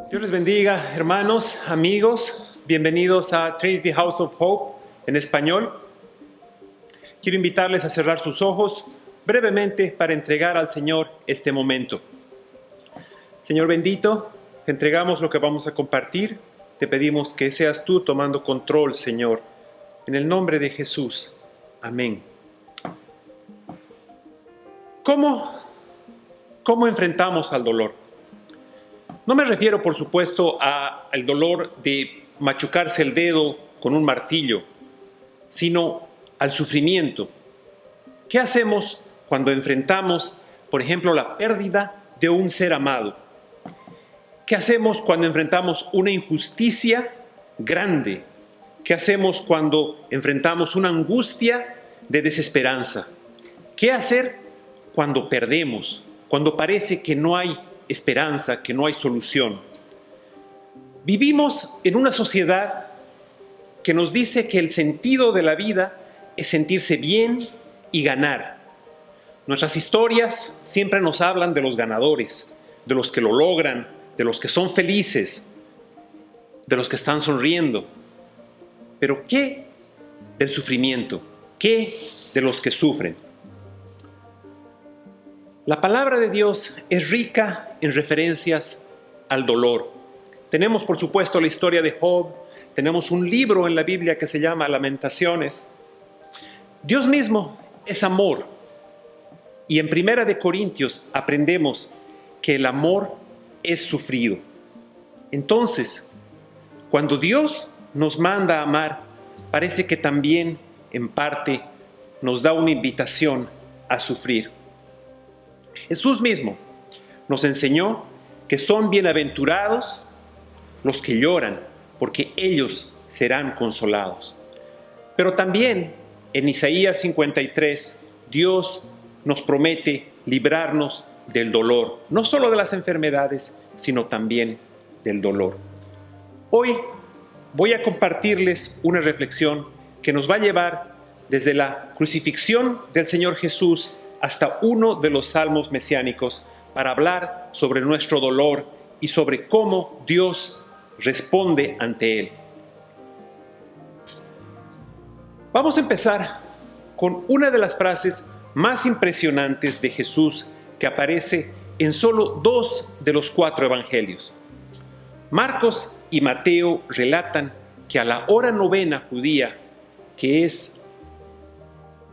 Dios les bendiga, hermanos, amigos. Bienvenidos a Trinity House of Hope en español. Quiero invitarles a cerrar sus ojos brevemente para entregar al Señor este momento. Señor bendito, te entregamos lo que vamos a compartir. Te pedimos que seas tú tomando control, Señor. En el nombre de Jesús. Amén. ¿Cómo enfrentamos al dolor? No me refiero, por supuesto, al dolor de machucarse el dedo con un martillo, sino al sufrimiento. ¿Qué hacemos cuando enfrentamos, por ejemplo, la pérdida de un ser amado? ¿Qué hacemos cuando enfrentamos una injusticia grande? ¿Qué hacemos cuando enfrentamos una angustia de desesperanza? ¿Qué hacer cuando perdemos, cuando parece que no hay esperanza, que no hay solución? Vivimos en una sociedad que nos dice que el sentido de la vida es sentirse bien y ganar. Nuestras historias siempre nos hablan de los ganadores, de los que lo logran, de los que son felices, de los que están sonriendo. Pero ¿qué del sufrimiento? ¿Qué de los que sufren? La palabra de Dios es rica en referencias al dolor. Tenemos, por supuesto, la historia de Job. Tenemos un libro en la Biblia que se llama Lamentaciones. Dios mismo es amor. Y en 1 Corintios aprendemos que el amor es sufrido. Entonces, cuando Dios nos manda a amar, parece que también, en parte, nos da una invitación a sufrir. Jesús mismo nos enseñó que son bienaventurados los que lloran, porque ellos serán consolados. Pero también en Isaías 53, Dios nos promete librarnos del dolor, no solo de las enfermedades, sino también del dolor. Hoy voy a compartirles una reflexión que nos va a llevar desde la crucifixión del Señor Jesús hasta uno de los salmos mesiánicos para hablar sobre nuestro dolor y sobre cómo Dios responde ante él. Vamos a empezar con una de las frases más impresionantes de Jesús que aparece en solo 2 de los 4 evangelios. Marcos y Mateo relatan que a la hora novena judía, que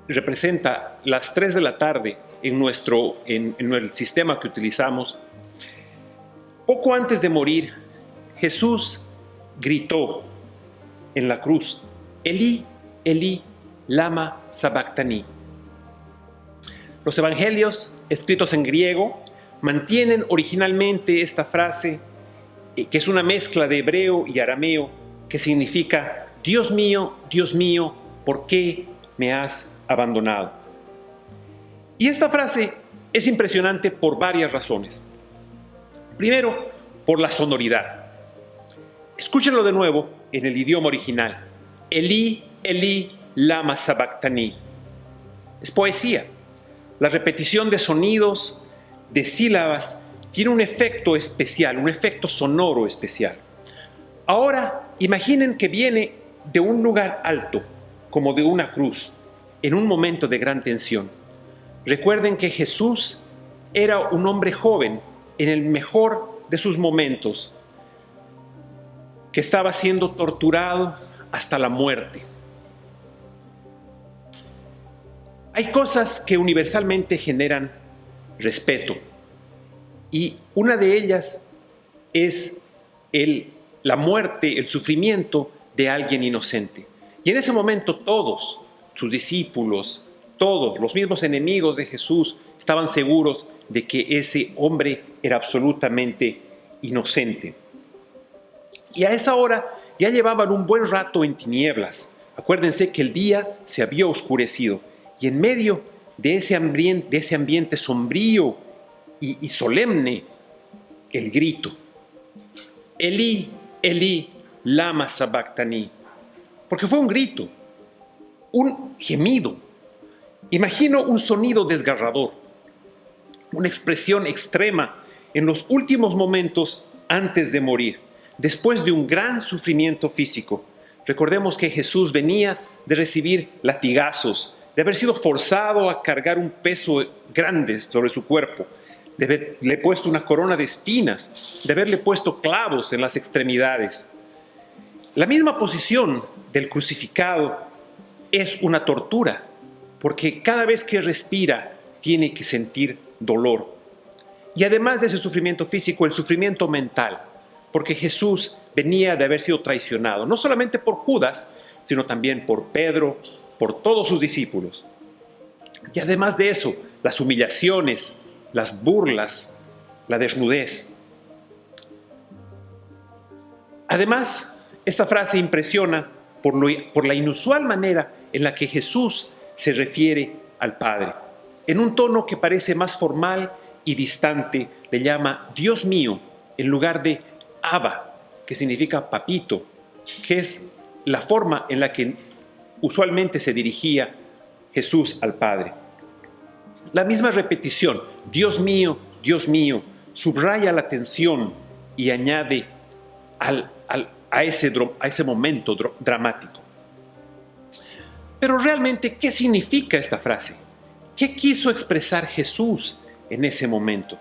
representa las 3 de la tarde en el sistema que utilizamos, poco antes de morir, Jesús gritó en la cruz: Elí, Elí, lama sabactani. Los evangelios escritos en griego mantienen originalmente esta frase, que es una mezcla de hebreo y arameo, que significa: Dios mío, ¿por qué me has abandonado? Y esta frase es impresionante por varias razones. Primero, por la sonoridad. Escúchenlo de nuevo en el idioma original. Elí, Elí, lama sabactani. Es poesía. La repetición de sonidos, de sílabas, tiene un efecto especial, un efecto sonoro especial. Ahora, imaginen que viene de un lugar alto, como de una cruz, en un momento de gran tensión. Recuerden que Jesús era un hombre joven, en el mejor de sus momentos, que estaba siendo torturado hasta la muerte. Hay cosas que universalmente generan respeto, y una de ellas es la muerte, el sufrimiento de alguien inocente. Y en ese momento todos, sus discípulos, todos los mismos enemigos de Jesús, estaban seguros de que ese hombre era absolutamente inocente. Y a esa hora ya llevaban un buen rato en tinieblas. Acuérdense que el día se había oscurecido, y en medio de ese ambiente sombrío y solemne, el grito: Elí, Elí, lama sabactani. Porque fue un grito, un gemido. Imagino un sonido desgarrador, una expresión extrema en los últimos momentos antes de morir, después de un gran sufrimiento físico. Recordemos que Jesús venía de recibir latigazos, de haber sido forzado a cargar un peso grande sobre su cuerpo, de haberle puesto una corona de espinas, de haberle puesto clavos en las extremidades. La misma posición del crucificado es una tortura, porque cada vez que respira tiene que sentir dolor. Y además de ese sufrimiento físico, el sufrimiento mental, porque Jesús venía de haber sido traicionado, no solamente por Judas, sino también por Pedro, por todos sus discípulos. Y además de eso, las humillaciones, las burlas, la desnudez. Además, esta frase impresiona por la inusual manera en la que Jesús se refiere al Padre. En un tono que parece más formal y distante, le llama Dios mío en lugar de Abba, que significa papito, que es la forma en la que usualmente se dirigía Jesús al Padre. La misma repetición, Dios mío, subraya la tensión y añade a ese momento dramático. Pero realmente, ¿qué significa esta frase? ¿Qué quiso expresar Jesús en ese momento?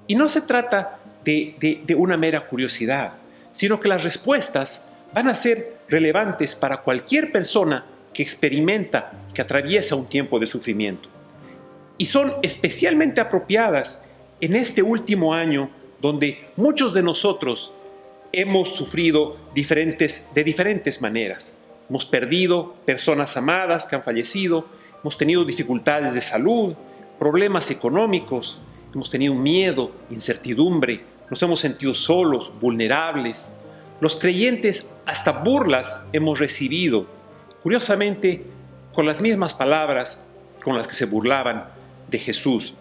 Y no se trata de una mera curiosidad, sino que las respuestas van a ser relevantes para cualquier persona que experimenta, que atraviesa un tiempo de sufrimiento. Y son especialmente apropiadas en este último año, donde muchos de nosotros hemos sufrido de diferentes maneras. Hemos perdido personas amadas que han fallecido, hemos tenido dificultades de salud, problemas económicos, hemos tenido miedo, incertidumbre, nos hemos sentido solos, vulnerables. Los creyentes hasta burlas hemos recibido, curiosamente con las mismas palabras con las que se burlaban de Jesús.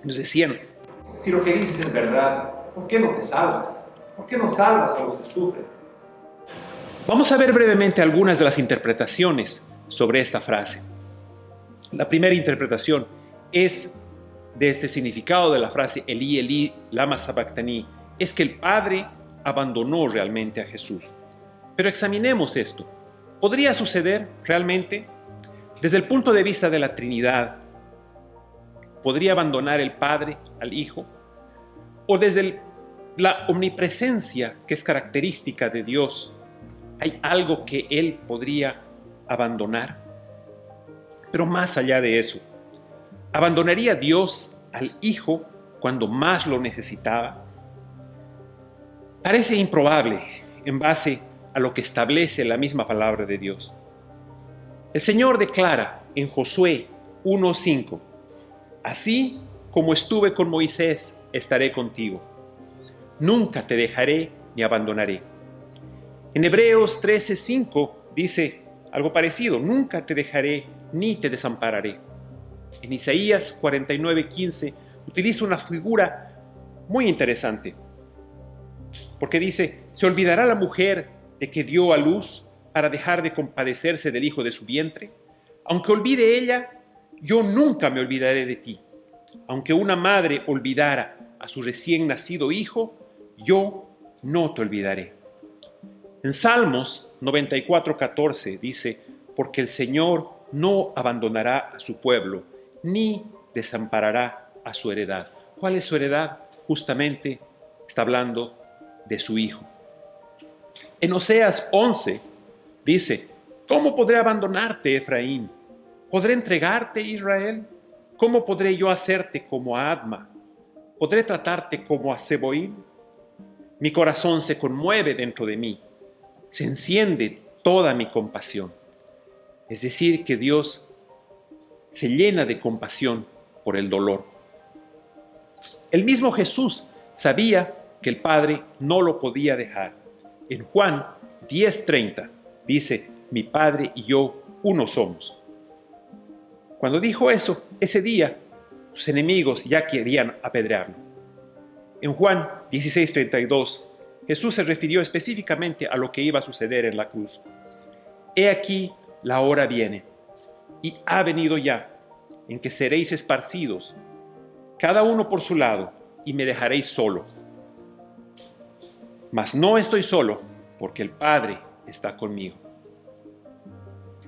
Nos decían, si lo que dices es verdad, ¿por qué no te salvas? ¿Por qué no salvas a los que sufren? Vamos a ver brevemente algunas de las interpretaciones sobre esta frase. La primera interpretación es de este significado de la frase Elí, Elí, lama sabactani, es que el Padre abandonó realmente a Jesús. Pero examinemos esto. ¿Podría suceder realmente? Desde el punto de vista de la Trinidad, ¿podría abandonar el Padre al Hijo? ¿O desde la omnipresencia que es característica de Dios, hay algo que Él podría abandonar? Pero más allá de eso, ¿abandonaría Dios al Hijo cuando más lo necesitaba? Parece improbable en base a lo que establece la misma palabra de Dios. El Señor declara en Josué 1:5, así como estuve con Moisés, estaré contigo. Nunca te dejaré ni abandonaré. En Hebreos 13:5 dice algo parecido, nunca te dejaré ni te desampararé. En Isaías 49:15 utiliza una figura muy interesante, porque dice, ¿se olvidará la mujer de que dio a luz para dejar de compadecerse del hijo de su vientre? Aunque olvide ella, yo nunca me olvidaré de ti. Aunque una madre olvidara a su recién nacido hijo, yo no te olvidaré. En Salmos 94:14 dice, porque el Señor no abandonará a su pueblo, ni desamparará a su heredad. ¿Cuál es su heredad? Justamente está hablando de su Hijo. En Oseas 11 dice, ¿cómo podré abandonarte, Efraín? ¿Podré entregarte, Israel? ¿Cómo podré yo hacerte como a Adma? ¿Podré tratarte como a Zeboim? Mi corazón se conmueve dentro de mí, se enciende toda mi compasión. Es decir, que Dios se llena de compasión por el dolor. El mismo Jesús sabía que el Padre no lo podía dejar. En Juan 10:30 dice, mi Padre y yo uno somos. Cuando dijo eso, ese día, sus enemigos ya querían apedrearlo. En Juan 16:32, Jesús se refirió específicamente a lo que iba a suceder en la cruz. He aquí, la hora viene, y ha venido ya, en que seréis esparcidos, cada uno por su lado, y me dejaréis solo. Mas no estoy solo, porque el Padre está conmigo.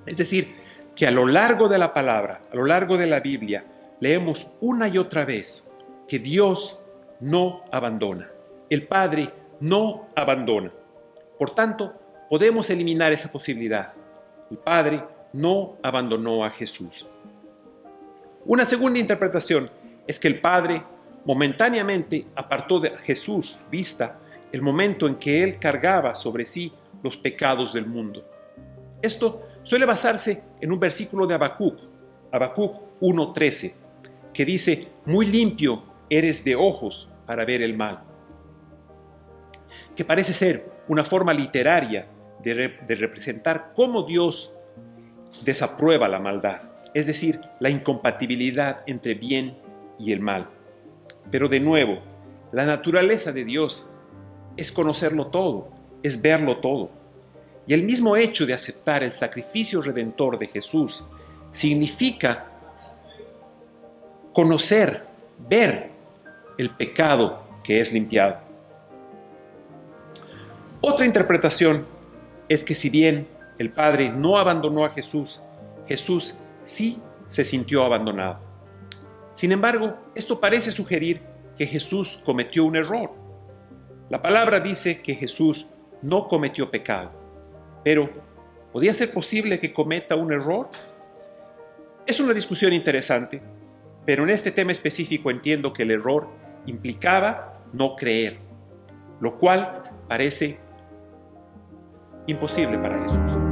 Es decir, que a lo largo de la palabra, a lo largo de la Biblia, leemos una y otra vez que Dios no abandona. El Padre no abandona. Por tanto, podemos eliminar esa posibilidad. El Padre no abandonó a Jesús. Una segunda interpretación es que el Padre momentáneamente apartó de Jesús vista el momento en que Él cargaba sobre sí los pecados del mundo. Esto suele basarse en un versículo de Habacuc 1:13, que dice: muy limpio eres de ojos para ver el mal, que parece ser una forma literaria de representar cómo Dios desaprueba la maldad, es decir, la incompatibilidad entre bien y el mal. Pero de nuevo, la naturaleza de Dios es conocerlo todo, es verlo todo. Y el mismo hecho de aceptar el sacrificio redentor de Jesús significa conocer, ver el pecado que es limpiado. Otra interpretación es que si bien el Padre no abandonó a Jesús, Jesús sí se sintió abandonado. Sin embargo, esto parece sugerir que Jesús cometió un error. La palabra dice que Jesús no cometió pecado, pero ¿podría ser posible que cometa un error? Es una discusión interesante, pero en este tema específico entiendo que el error implicaba no creer, lo cual parece imposible para Jesús.